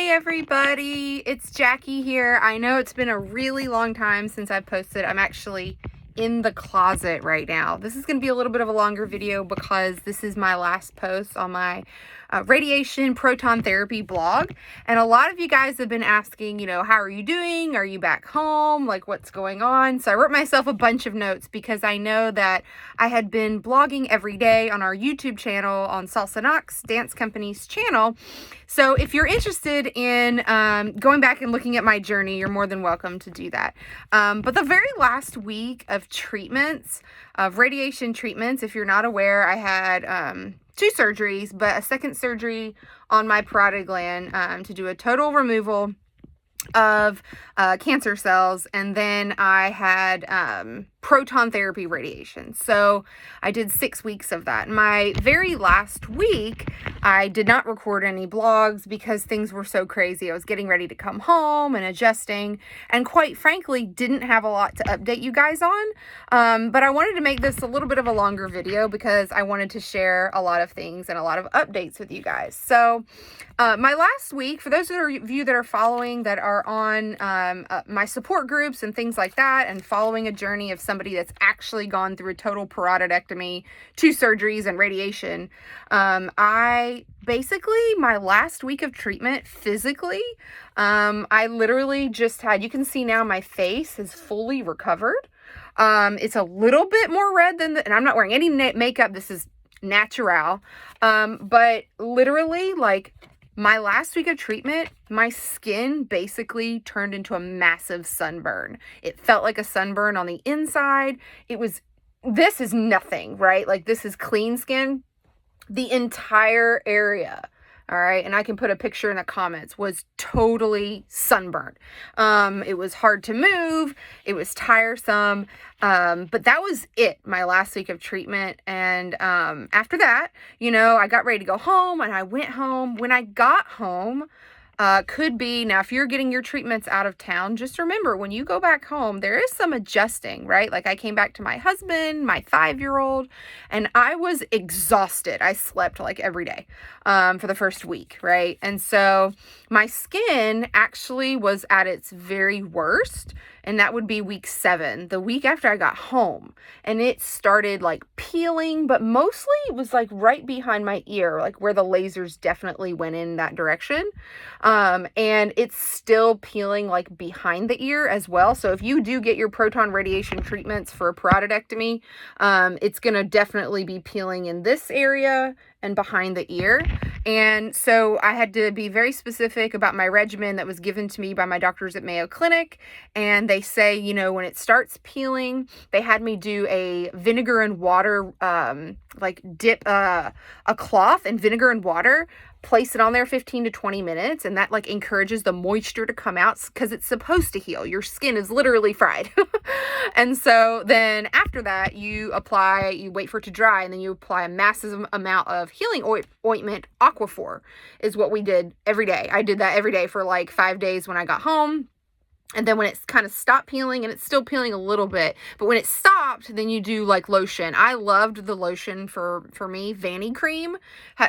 Hey everybody, it's Jackie here. I know it's been a really long time since I've posted. I'm actually in the closet right now. This is going to be a little bit of a longer video because this is my last post on my radiation proton therapy blog. And a lot of you guys have been asking, how are you doing? Are you back home? Like, what's going on? So I wrote myself a bunch of notes because I know that I had been blogging every day on our YouTube channel, on Salsa Knox Dance Company's channel. So if you're interested in going back and looking at my journey, you're more than welcome to do that. But the very last week of treatments, of radiation treatments, if you're not aware, I had 2 surgeries, but a second surgery on my parotid gland to do a total removal of cancer cells, and then I had proton therapy radiation. So I did 6 weeks of that. My very last week, I did not record any blogs because things were so crazy. I was getting ready to come home and adjusting, and quite frankly, didn't have a lot to update you guys on. But I wanted to make this a little bit of a longer video because I wanted to share a lot of things and a lot of updates with you guys. So my last week, for those of you that are following, that are on my support groups and things like that, and following a journey of somebody that's actually gone through a total parotidectomy, 2 surgeries, and radiation, I basically, my last week of treatment physically, I literally just had, you can see now my face is fully recovered. It's a little bit more red than and I'm not wearing any makeup. This is natural. But literally, like, my last week of treatment, my skin basically turned into a massive sunburn. It felt like a sunburn on the inside. This is nothing, right? Like, this is clean skin. The entire area, all right, and I can put a picture in the comments, was totally sunburned. It was hard to move. It was tiresome. But that was it, my last week of treatment. And after that, I got ready to go home, and I went home. When I got home, could be, now if you're getting your treatments out of town, just remember, when you go back home, there is some adjusting, right? Like, I came back to my husband, my 5-year-old, and I was exhausted. I slept like every day for the first week, right? And so my skin actually was at its very worst, and that would be week 7, the week after I got home. And it started like peeling, but mostly it was like right behind my ear, like where the lasers definitely went in that direction. And it's still peeling like behind the ear as well. So if you do get your proton radiation treatments for a parotidectomy, it's going to definitely be peeling in this area and behind the ear. And so I had to be very specific about my regimen that was given to me by my doctors at Mayo Clinic. And they say, when it starts peeling, they had me do a vinegar and water, like dip a cloth in vinegar and water, place it on there 15 to 20 minutes, and that like encourages the moisture to come out because it's supposed to heal. Your skin is literally fried. And so then after that, you wait for it to dry, and then you apply a massive amount of healing ointment. Aquaphor is what we did every day. I did that every day for like 5 days when I got home. And then when it's kind of stopped peeling, and it's still peeling a little bit, but when it stopped, then you do like lotion. I loved the lotion for me. Vanny Cream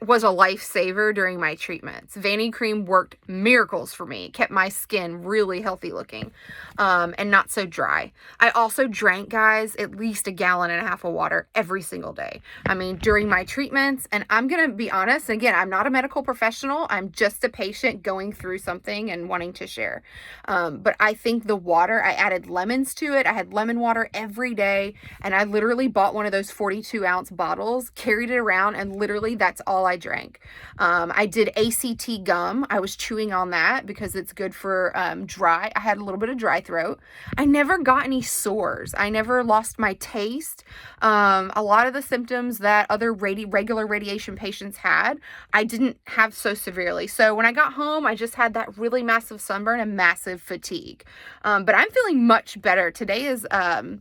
was a lifesaver during my treatments. Vanny Cream worked miracles for me. It kept my skin really healthy looking, and not so dry. I also drank, guys, at least 1.5 gallons of water every single day. I mean, during my treatments, and I'm going to be honest, again, I'm not a medical professional. I'm just a patient going through something and wanting to share. But I think the water, I added lemons to it. I had lemon water every day, and I literally bought one of those 42-ounce bottles, carried it around, and literally that's all I drank. I did ACT gum. I was chewing on that because it's good for dry. I had a little bit of dry throat. I never got any sores. I never lost my taste. A lot of the symptoms that other regular radiation patients had, I didn't have so severely. So when I got home, I just had that really massive sunburn and massive fatigue. But I'm feeling much better. Today is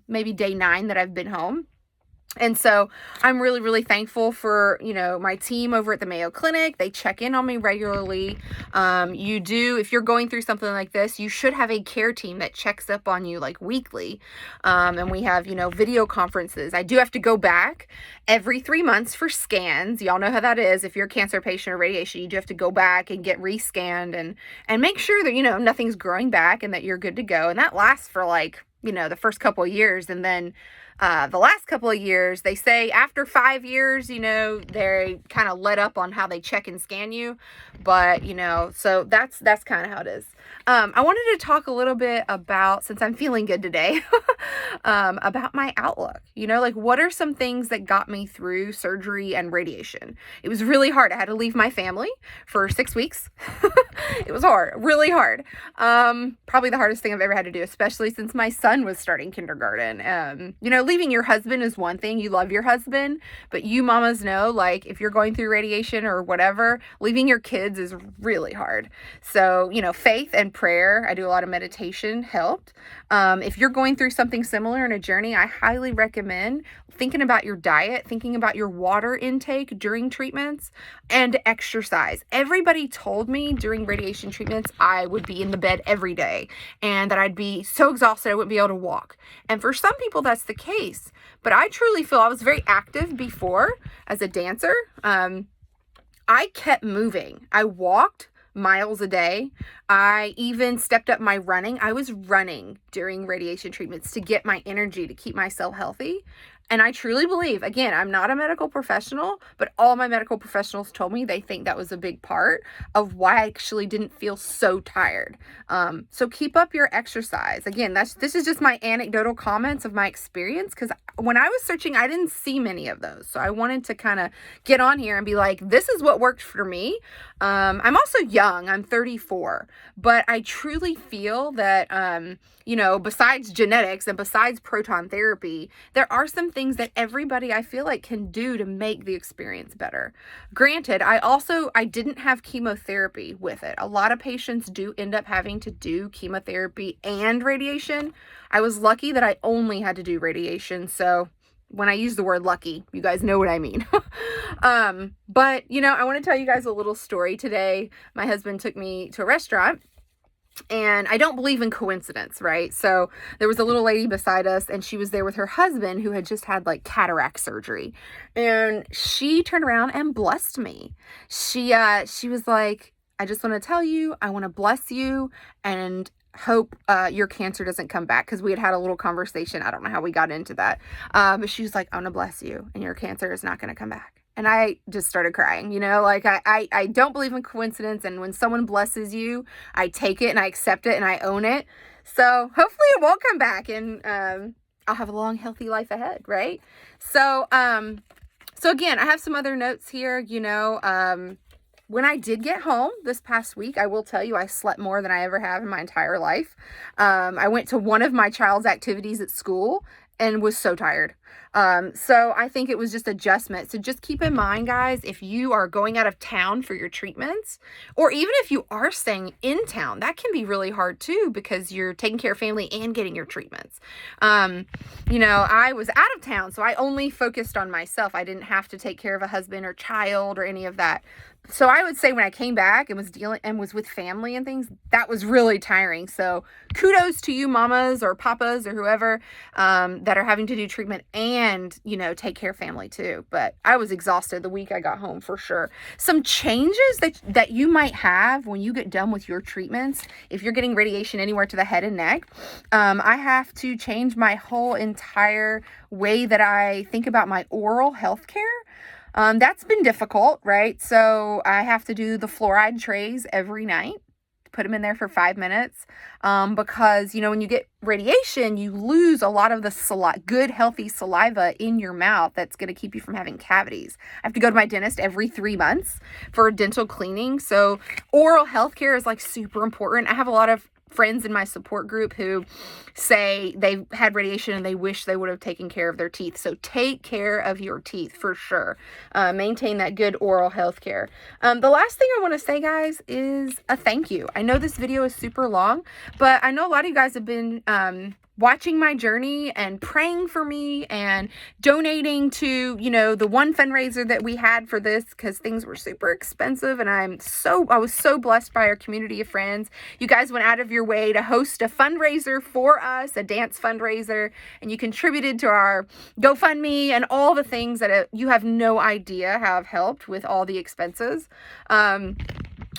maybe day 9 that I've been home. And so I'm really, really thankful for, you know, my team over at the Mayo Clinic. They check in on me regularly. If you're going through something like this, you should have a care team that checks up on you like weekly. And we have, you know, video conferences. I do have to go back every 3 months for scans. Y'all know how that is. If you're a cancer patient or radiation, you do have to go back and get rescanned and make sure that, you know, nothing's growing back and that you're good to go. And that lasts for like, you know, the first couple of years. And then the last couple of years, they say after 5 years, you know, they kind of let up on how they check and scan you. But, you know, so that's kind of how it is. I wanted to talk a little bit about, since I'm feeling good today, about my outlook. You know, like what are some things that got me through surgery and radiation? It was really hard. I had to leave my family for 6 weeks. It was hard, really hard. Probably the hardest thing I've ever had to do, especially since my son was starting kindergarten. You know, leaving your husband is one thing. You love your husband, but you mamas know, like, if you're going through radiation or whatever, leaving your kids is really hard. So, you know, faith and prayer, I do a lot of meditation, helped. If you're going through something similar in a journey, I highly recommend thinking about your diet, thinking about your water intake during treatments, and exercise. Everybody told me during radiation treatments I would be in the bed every day and that I'd be so exhausted I wouldn't be able to walk. And for some people that's the case, but I truly feel I was very active before as a dancer. I kept moving. I walked miles a day. I even stepped up my running. I was running during radiation treatments to get my energy, to keep myself healthy. And I truly believe, again, I'm not a medical professional, but all my medical professionals told me they think that was a big part of why I actually didn't feel so tired. So keep up your exercise. Again, this is just my anecdotal comments of my experience, because when I was searching, I didn't see many of those. So I wanted to kind of get on here and be like, this is what worked for me. I'm also young. I'm 34, but I truly feel that, you know, besides genetics and besides proton therapy, there are some things that everybody I feel like can do to make the experience better. Granted, I didn't have chemotherapy with it. A lot of patients do end up having to do chemotherapy and radiation. I was lucky that I only had to do radiation. So when I use the word lucky, you guys know what I mean. But, you know, I want to tell you guys a little story today. My husband took me to a restaurant. And I don't believe in coincidence, right? So there was a little lady beside us and she was there with her husband who had just had like cataract surgery. And she turned around and blessed me. She was like, I just want to tell you, I want to bless you and hope your cancer doesn't come back, because we had a little conversation. I don't know how we got into that. But she was like, I want to bless you and your cancer is not going to come back. And I just started crying, you know, like I don't believe in coincidence. And when someone blesses you, I take it and I accept it and I own it. So hopefully it won't come back and I'll have a long, healthy life ahead, right? So again, I have some other notes here, you know. When I did get home this past week, I will tell you, I slept more than I ever have in my entire life. I went to one of my child's activities at school and was so tired. So I think it was just adjustment. So just keep in mind, guys, if you are going out of town for your treatments, or even if you are staying in town, that can be really hard too, because you're taking care of family and getting your treatments. You know, I was out of town, so I only focused on myself. I didn't have to take care of a husband or child or any of that. So I would say when I came back and was with family and things, that was really tiring. So kudos to you mamas or papas or whoever that are having to do treatment and, you know, take care of family too. But I was exhausted the week I got home for sure. Some changes that you might have when you get done with your treatments, if you're getting radiation anywhere to the head and neck, I have to change my whole entire way that I think about my oral health care. That's been difficult, right? So I have to do the fluoride trays every night, put them in there for 5 minutes, because, you know, when you get radiation, you lose a lot of the good, healthy saliva in your mouth that's going to keep you from having cavities. I have to go to my dentist every 3 months for dental cleaning. So oral health care is like super important. I have a lot of friends in my support group who say they had radiation and they wish they would have taken care of their teeth. So take care of your teeth for sure. Maintain that good oral health care. The last thing I want to say, guys, is a thank you. I know this video is super long, but I know a lot of you guys have been watching my journey and praying for me and donating to, you know, the one fundraiser that we had for this, because things were super expensive. And I was so blessed by our community of friends. You guys went out of your way to host a fundraiser for us, a dance fundraiser, and you contributed to our GoFundMe and all the things that you have no idea have helped with all the expenses.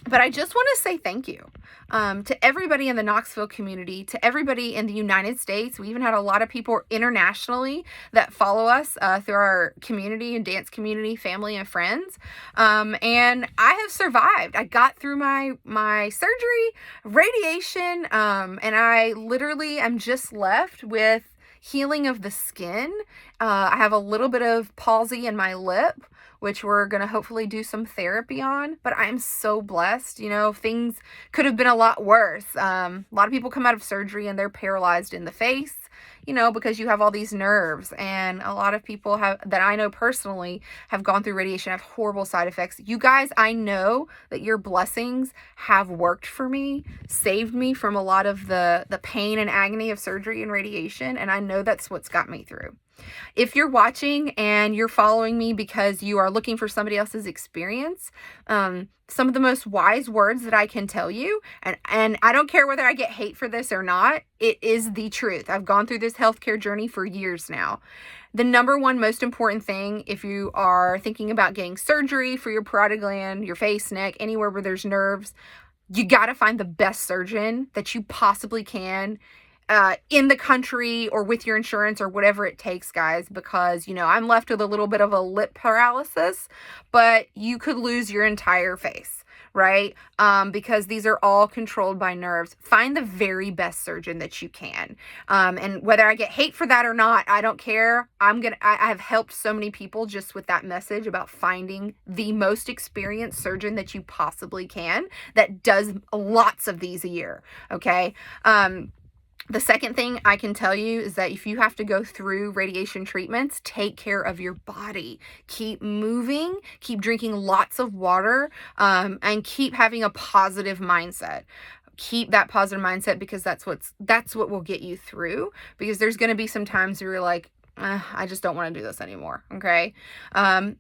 But I just want to say thank you to everybody in the Knoxville community, to everybody in the United States. We even had a lot of people internationally that follow us through our community and dance community, family and friends. And I have survived. I got through my surgery, radiation, and I literally am just left with healing of the skin. I have a little bit of palsy in my lip, which we're going to hopefully do some therapy on, but I'm so blessed. You know, things could have been a lot worse. A lot of people come out of surgery and they're paralyzed in the face, you know, because you have all these nerves, and a lot of people that I know personally have gone through radiation, have horrible side effects. You guys, I know that your blessings have worked for me, saved me from a lot of the pain and agony of surgery and radiation, and I know that's what's got me through. If you're watching and you're following me because you are looking for somebody else's experience, some of the most wise words that I can tell you, and I don't care whether I get hate for this or not, it is the truth. I've gone through this healthcare journey for years now. The number one most important thing, if you are thinking about getting surgery for your parotid gland, your face, neck, anywhere where there's nerves, you got to find the best surgeon that you possibly can in the country, or with your insurance, or whatever it takes, guys, because, you know, I'm left with a little bit of a lip paralysis, but you could lose your entire face, right? Because these are all controlled by nerves. Find the very best surgeon that you can. And whether I get hate for that or not, I don't care. I have helped so many people just with that message about finding the most experienced surgeon that you possibly can, that does lots of these a year. Okay. The second thing I can tell you is that if you have to go through radiation treatments, take care of your body. Keep moving, keep drinking lots of water, and keep having a positive mindset. Keep that positive mindset, because that's what will get you through, because there's going to be some times where you're like, I just don't want to do this anymore. Okay. And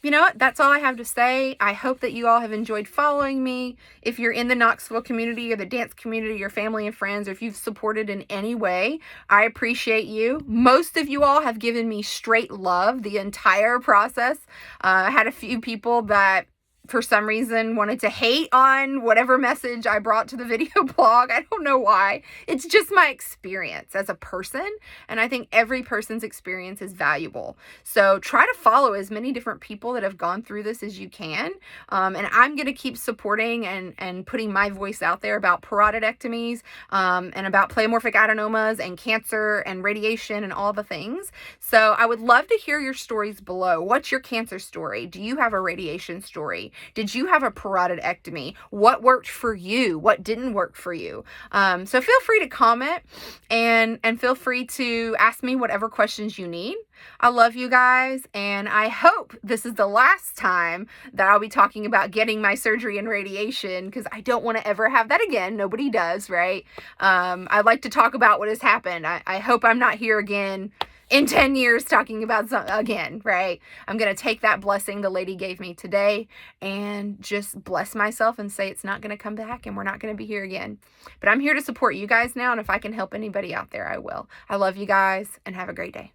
you know what? That's all I have to say. I hope that you all have enjoyed following me. If you're in the Knoxville community or the dance community, your family and friends, or if you've supported in any way, I appreciate you. Most of you all have given me straight love the entire process. I had a few people that for some reason wanted to hate on whatever message I brought to the video blog. I don't know why. It's just my experience as a person, and I think every person's experience is valuable. So try to follow as many different people that have gone through this as you can. And I'm going to keep supporting and putting my voice out there about parotidectomies, and about pleomorphic adenomas and cancer and radiation and all the things. So I would love to hear your stories below. What's your cancer story? Do you have a radiation story? Did you have a parotidectomy? What worked for you? What didn't work for you? So feel free to comment and feel free to ask me whatever questions you need. I love you guys, and I hope this is the last time that I'll be talking about getting my surgery and radiation, because I don't want to ever have that again. Nobody does, right? I'd like to talk about what has happened. I hope I'm not here again in 10 years talking about again, right? I'm going to take that blessing the lady gave me today and just bless myself and say it's not going to come back and we're not going to be here again. But I'm here to support you guys now, and if I can help anybody out there, I will. I love you guys, and have a great day.